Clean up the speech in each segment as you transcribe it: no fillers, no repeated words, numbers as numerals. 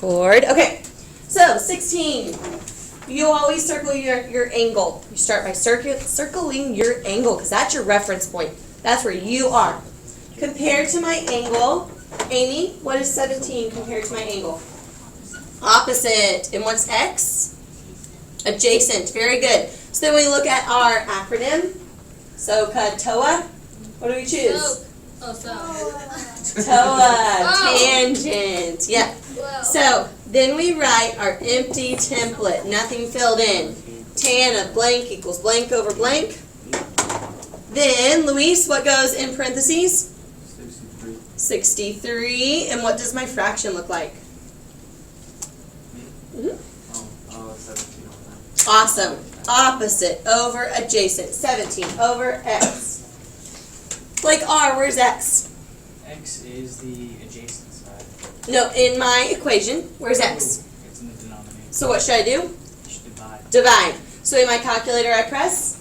board. Okay, so 16. You always circle your angle. You start by circling your angle because that's your reference point. That's where you are. Compared to my angle, Amy, what is 17 compared to my angle? Opposite. And what's x? Adjacent. Very good. So then we look at our acronym. SOHCA, TOA. What do we choose? TOA, tangent. Yeah. So then we write our empty template, nothing filled in. Tan of blank equals blank over blank. Then, Luis, what goes in parentheses? 63. And what does my fraction look like? Mm-hmm. 17. Awesome. Opposite over adjacent. 17 over x. Like R, where's x? X is the adjacent side. No, in my equation, where's x? It's in the denominator. So what should I do? You should divide. Divide. So in my calculator I press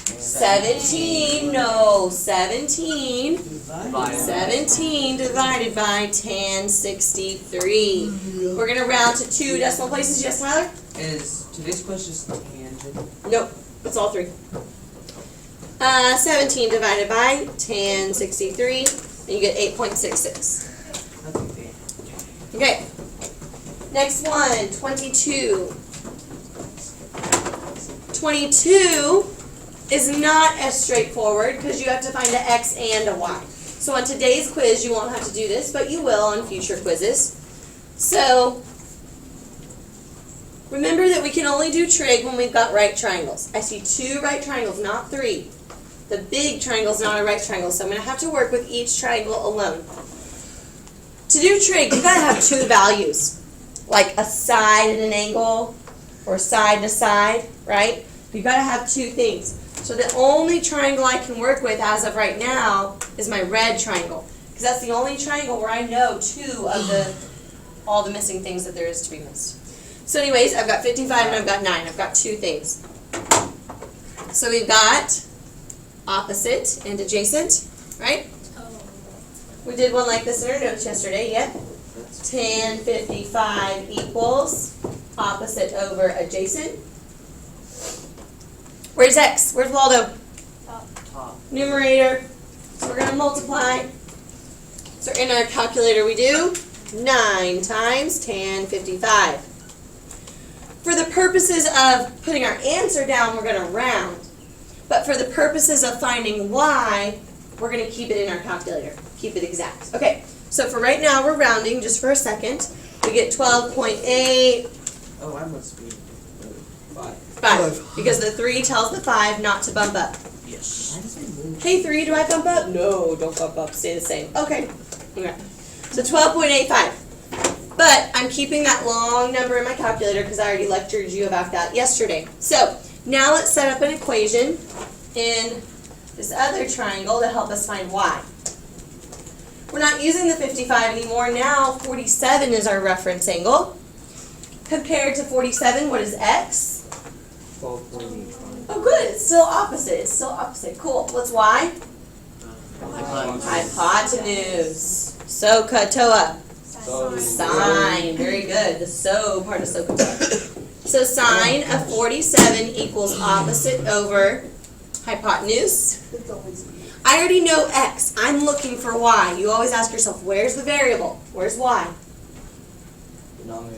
17. No, 17. Divide. 17 divided by tan 63. We're going to round to 2 decimal places. Yes, Tyler? Is today's question just tangent? Nope. It's all 3. 17 divided by tan 63. And you get 8.66. Okay. Next one, 22. 22 is not as straightforward because you have to find an x and a y. So on today's quiz, you won't have to do this, but you will on future quizzes. So remember that we can only do trig when we've got right triangles. I see 2 right triangles, not 3. The big triangle is not a right triangle, so I'm going to have to work with each triangle alone. To do trig, you've got to have 2 values, like a side and an angle, or side and a side, right? You've got to have 2 things. So the only triangle I can work with as of right now is my red triangle, because that's the only triangle where I know 2 of all the missing things that there is to be missed. So anyways, I've got 55 and I've got 9. I've got 2 things. So we've got opposite and adjacent, right? We did one like this in our notes yesterday, yep. Tan 55 equals opposite over adjacent. Where's x? Where's Waldo? Top. Numerator. So we're going to multiply. So in our calculator we do 9 times tan 55. For the purposes of putting our answer down, we're going to round. But for the purposes of finding y, we're going to keep it in our calculator. Keep it exact. Okay, so for right now, we're rounding just for a second. We get 12.8. Oh, I must be 5. 5. Because the 3 tells the 5 not to bump up. Yes. Why does it move? Hey, 3, do I bump up? No, don't bump up. Stay the same. Okay. Okay. So 12.85. But I'm keeping that long number in my calculator because I already lectured you about that yesterday. So now let's set up an equation in this other triangle to help us find y. We're not using the 55 anymore. Now 47 is our reference angle. Compared to 47, what is x? 12.85. Oh good, it's still opposite. It's still opposite. Cool. What's y? Hypotenuse. SOHCA, TOA. Sine. Very good. The so part of SOHCA, TOA. So sine of 47 equals opposite over hypotenuse. I already know x. I'm looking for y. You always ask yourself, where's the variable? Where's y?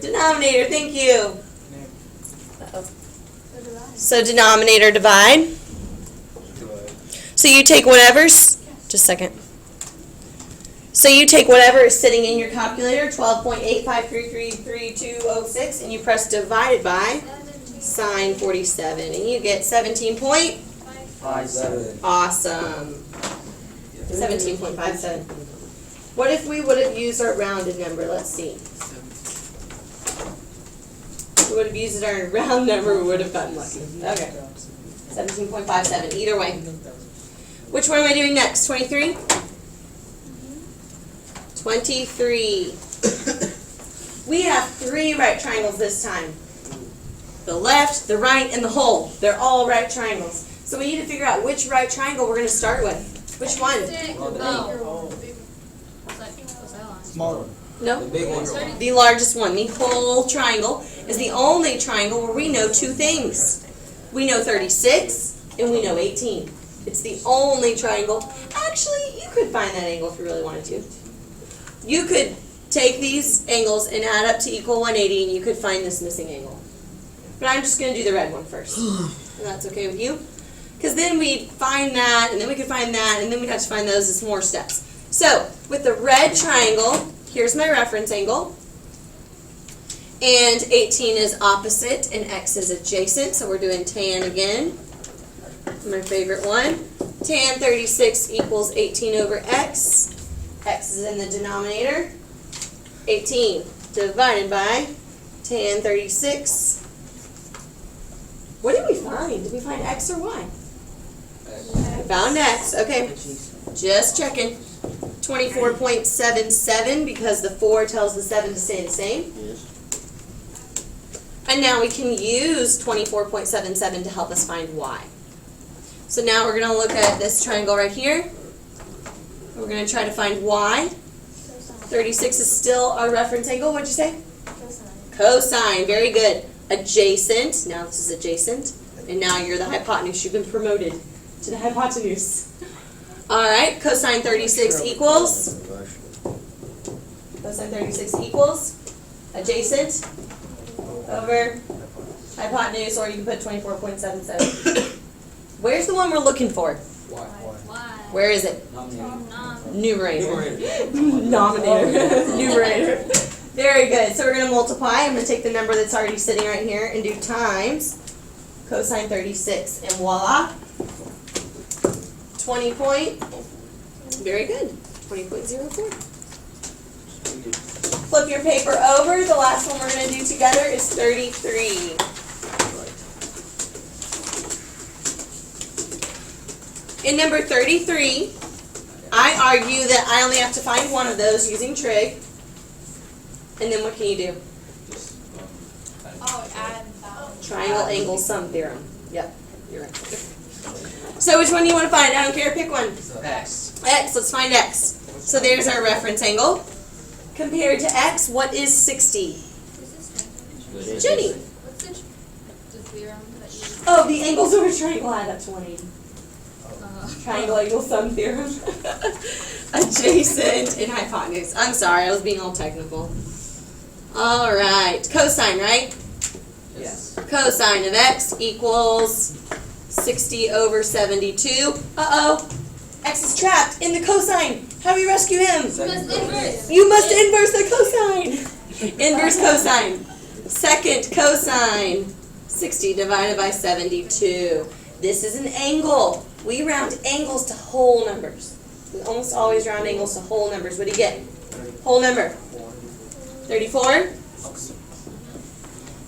Denominator. Thank you. Uh-oh. So denominator divide. So you take whatever's, just a second. So you take whatever is sitting in your calculator, 12.853333206, and you press divided by sine 47, and you get 17.57. Awesome. 17.57. What if we would have used our rounded number? Let's see. If we would have used our round number, we would have gotten lucky. Okay. 17.57. Either way. Which one am I doing next? 23? 23. We have 3 right triangles this time. The left, the right, and the whole. They're all right triangles. So we need to figure out which right triangle we're going to start with. Which one? Smaller one. No? The big one. The largest one, the whole triangle, is the only triangle where we know two things. We know 36 and we know 18. It's the only triangle. Actually, you could find that angle if you really wanted to. You could take these angles and add up to equal 180 and you could find this missing angle. But I'm just going to do the red one first. And that's okay with you? Because then we'd find that, and then we could find that, and then we'd have to find those as more steps. So, with the red triangle, here's my reference angle. And 18 is opposite, and x is adjacent, so we're doing tan again. My favorite one. Tan 36 equals 18 over x. X is in the denominator. 18 divided by tan 36. What did we find? Did we find x or y? We found x. Okay. Just checking. 24.77 because the 4 tells the 7 to stay the same. And now we can use 24.77 to help us find y. So now we're going to look at this triangle right here. We're going to try to find y. 36 is still our reference angle. What'd you say? Cosine. Very good. Adjacent. Now this is adjacent. And now you're the hypotenuse. You've been promoted to the hypotenuse. All right. Cosine 36 equals. Cosine 36 equals adjacent over hypotenuse, or you can put 24.77. Where's the one we're looking for? Where is it? Numerator. Denominator. Numerator. Very good. So we're going to multiply. I'm going to take the number that's already sitting right here and do times cosine 36. And voila. 20 point. Very good. 20.04. Flip your paper over. The last one we're going to do together is 33. In number 33, I argue that I only have to find one of those using trig. And then what can you do? Oh, add that. Triangle angle sum theorem. Yep, you're right. So which one do you want to find? I don't care, pick one. X. X, let's find X. So there's our reference angle. Compared to X, what is 60? Jenny. What's the theorem that you use? Oh, the angles over triangle add up to 180. Triangle angle sum theorem. Adjacent and hypotenuse. I'm sorry, I was being all technical. All right, cosine, right? Yes. Cosine of x equals 60 over 72. Uh-oh, x is trapped in the cosine. How do we rescue him? You must inverse. You must inverse the cosine. Inverse cosine. Second cosine. 60 divided by 72. This is an angle. We round angles to whole numbers. We almost always round angles to whole numbers. What do you get? Whole number. 34.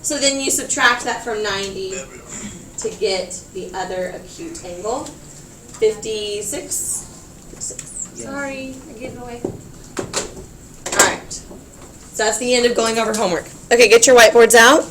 So then you subtract that from 90 to get the other acute angle. 56. Sorry, I gave it away. Alright. So that's the end of going over homework. Okay, get your whiteboards out.